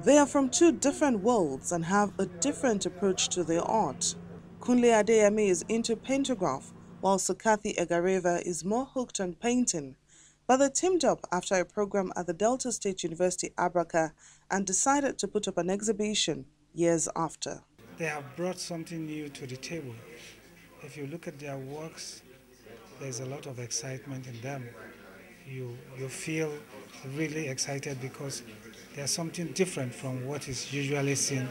They are from two different worlds and have a different approach to their art. Kunle Adeyemi is into pantograph, while Sukathi Egareva is more hooked on painting. But they teamed up after a program at the Delta State University Abraka and decided to put up an exhibition years after. They have brought something new to the table. If you look at their works, there's a lot of excitement in them. You feel really excited because there's something different from what is usually seen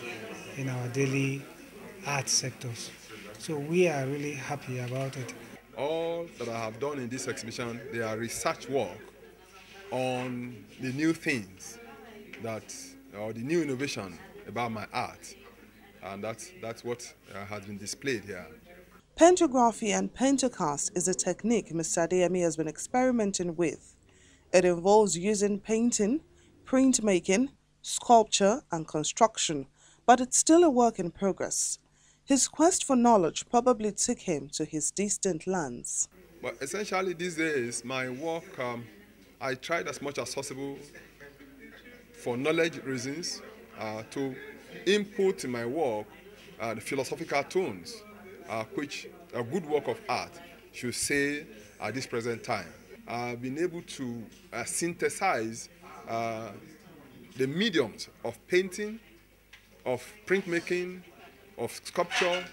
in our daily art sectors. So we are really happy about it. All that I have done in this exhibition, they are research work on the new things or the new innovation about my art. And that's what has been displayed here. Pantography and pentacast is a technique Mr. Adeyemi has been experimenting with. It involves using painting, printmaking, sculpture, and construction, but it's still a work in progress. His quest for knowledge probably took him to his distant lands. But essentially these days, my work, I tried as much as possible for knowledge reasons to input in my work the philosophical tones, which a good work of art should say at this present time. I've been able to synthesize the mediums of painting, of printmaking, of sculpture,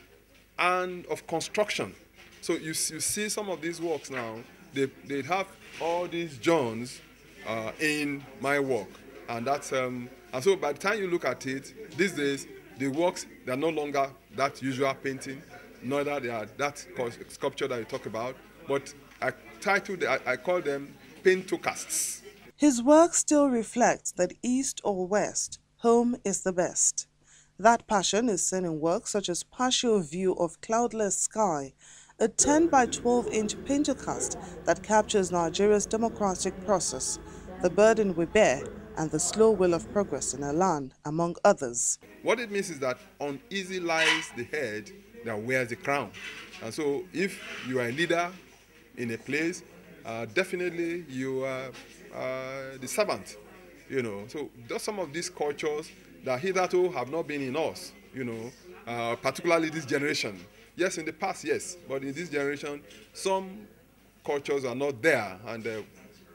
and of construction. So you see some of these works now, they have all these genres in my work. And that's and so by the time you look at it, these days, the works, they're no longer that usual painting, neither they are that sculpture that you talk about, but I call them paintocasts. His work still reflects that east or west, home is the best. That passion is seen in works such as Partial View of Cloudless Sky, a 10 by 12-inch pentacast that captures Nigeria's democratic process, the burden we bear, and the slow will of progress in our land, among others. What it means is that uneasy lies the head that wears the crown. And so if you are a leader in a place, definitely you are the servant, you know. So just some of these cultures that hitherto have not been in us, you know, particularly this generation. Yes, in the past, yes, but in this generation, some cultures are not there. And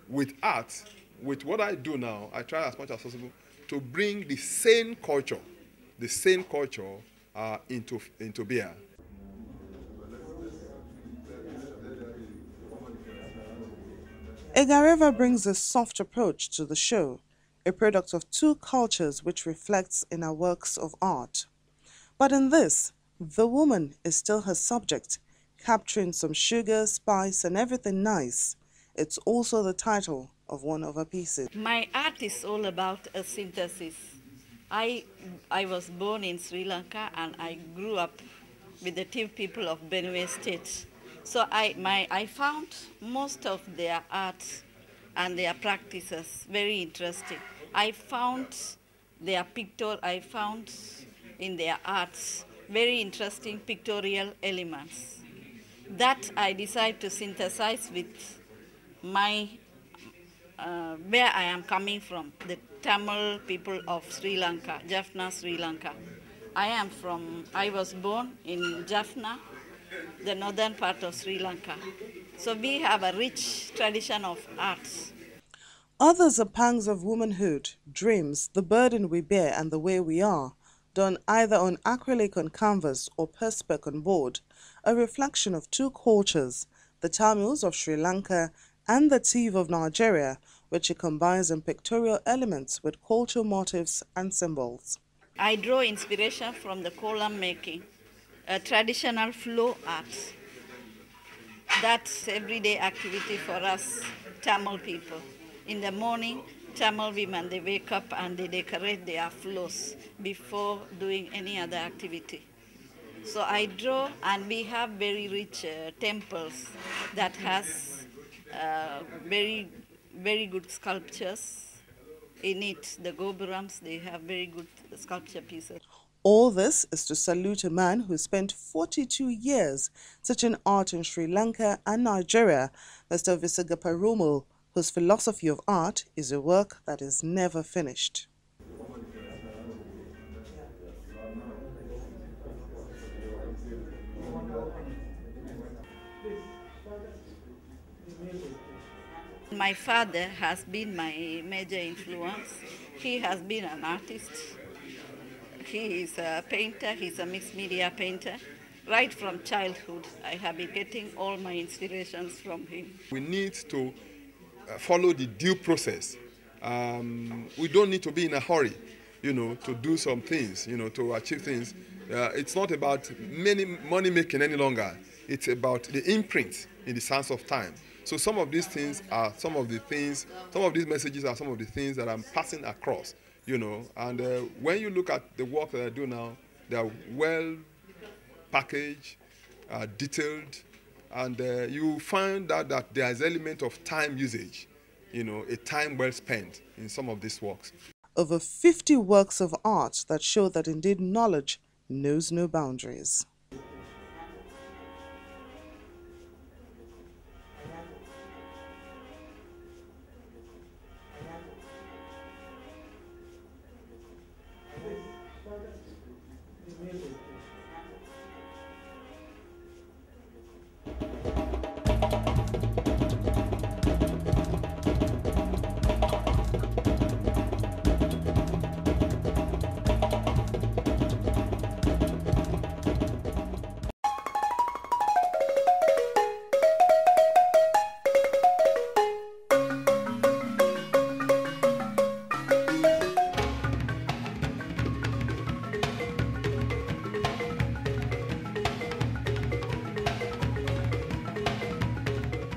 with art, with what I do now, I try as much as possible to bring the same culture into beer. Egareva brings a soft approach to the show, a product of two cultures which reflects in her works of art. But in this, the woman is still her subject, capturing some sugar, spice, and everything nice. It's also the title of one of her pieces. My art is all about a synthesis. I was born in Sri Lanka and I grew up with the Tiv people of Benue State. So I found most of their art and their practices very interesting. I found in their arts very interesting pictorial elements that I decided to synthesize with my where I am coming from, the Tamil people of Sri Lanka, Jaffna, Sri Lanka. I was born in Jaffna, the northern part of Sri Lanka. So we have a rich tradition of arts. Others are pangs of womanhood, dreams, the burden we bear and the way we are, done either on acrylic on canvas or perspex on board, a reflection of two cultures, the Tamils of Sri Lanka and the Tiv of Nigeria, which it combines in pictorial elements with cultural motifs and symbols. I draw inspiration from the kolam making, a traditional flow art. That's everyday activity for us Tamil people. In the morning, Tamil women, they wake up and they decorate their floors before doing any other activity. So I draw, and we have very rich temples that has very good sculptures in it. The Gopurams, they have very good sculpture pieces. All this is to salute a man who spent 42 years teaching art in Sri Lanka and Nigeria, Mr. Visagaparumal, whose philosophy of art is a work that is never finished. My father has been my major influence. He has been an artist. He is a painter, he's a mixed media painter. Right from childhood, I have been getting all my inspirations from him. We need to follow the due process. We don't need to be in a hurry, to do some things, to achieve things. It's not about money making any longer. It's about the imprint in the sense of time. So some of these things are some of these messages are some of the things that I'm passing across, And when you look at the work that I do now, they are well packaged, detailed, and you find that there is an element of time usage, a time well spent in some of these works. Over 50 works of art that show that indeed knowledge knows no boundaries.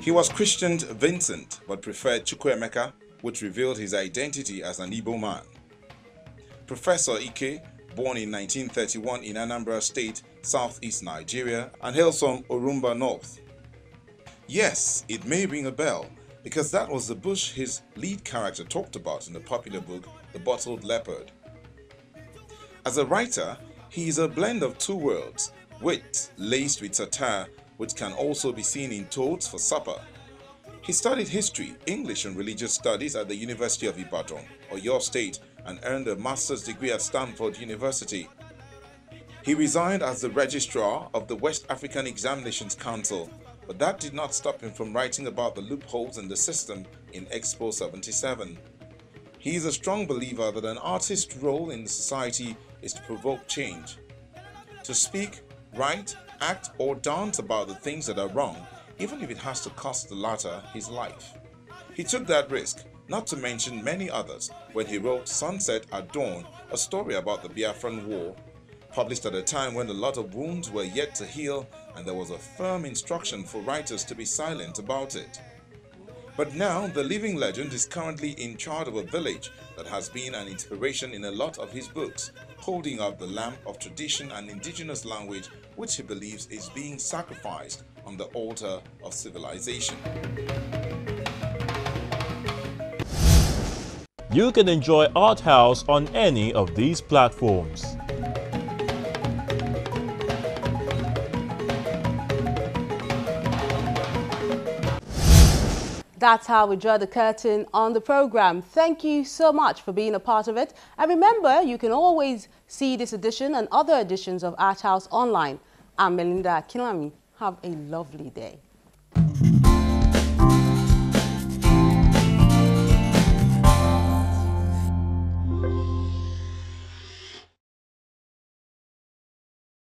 He was christened Vincent but preferred Chukwuemeka, which revealed his identity as an Igbo man. Professor Ike, born in 1931 in Anambra State, southeast Nigeria, and hails from Orumba North. Yes, it may ring a bell, because that was the bush his lead character talked about in the popular book The Bottled Leopard. As a writer, he is a blend of two worlds, wit laced with satire, which can also be seen in Toads for Supper. He studied history, English and religious studies at the University of Ibadan, Oyo State, and earned a master's degree at Stanford University. He resigned as the registrar of the West African Examinations Council, but that did not stop him from writing about the loopholes in the system in Expo 77. He is a strong believer that an artist's role in the society is to provoke change, to speak, write, act or dance about the things that are wrong, even if it has to cost the latter his life. He took that risk, not to mention many others, when he wrote Sunset at Dawn, a story about the Biafran War, published at a time when a lot of wounds were yet to heal and there was a firm instruction for writers to be silent about it. But now, the living legend is currently in charge of a village that has been an inspiration in a lot of his books, holding up the lamp of tradition and indigenous language which he believes is being sacrificed on the altar of civilization. You can enjoy Arthouse on any of these platforms. That's how we draw the curtain on the program. Thank you so much for being a part of it. And remember, you can always see this edition and other editions of Arthouse online. I'm Melinda Akinlami. Have a lovely day.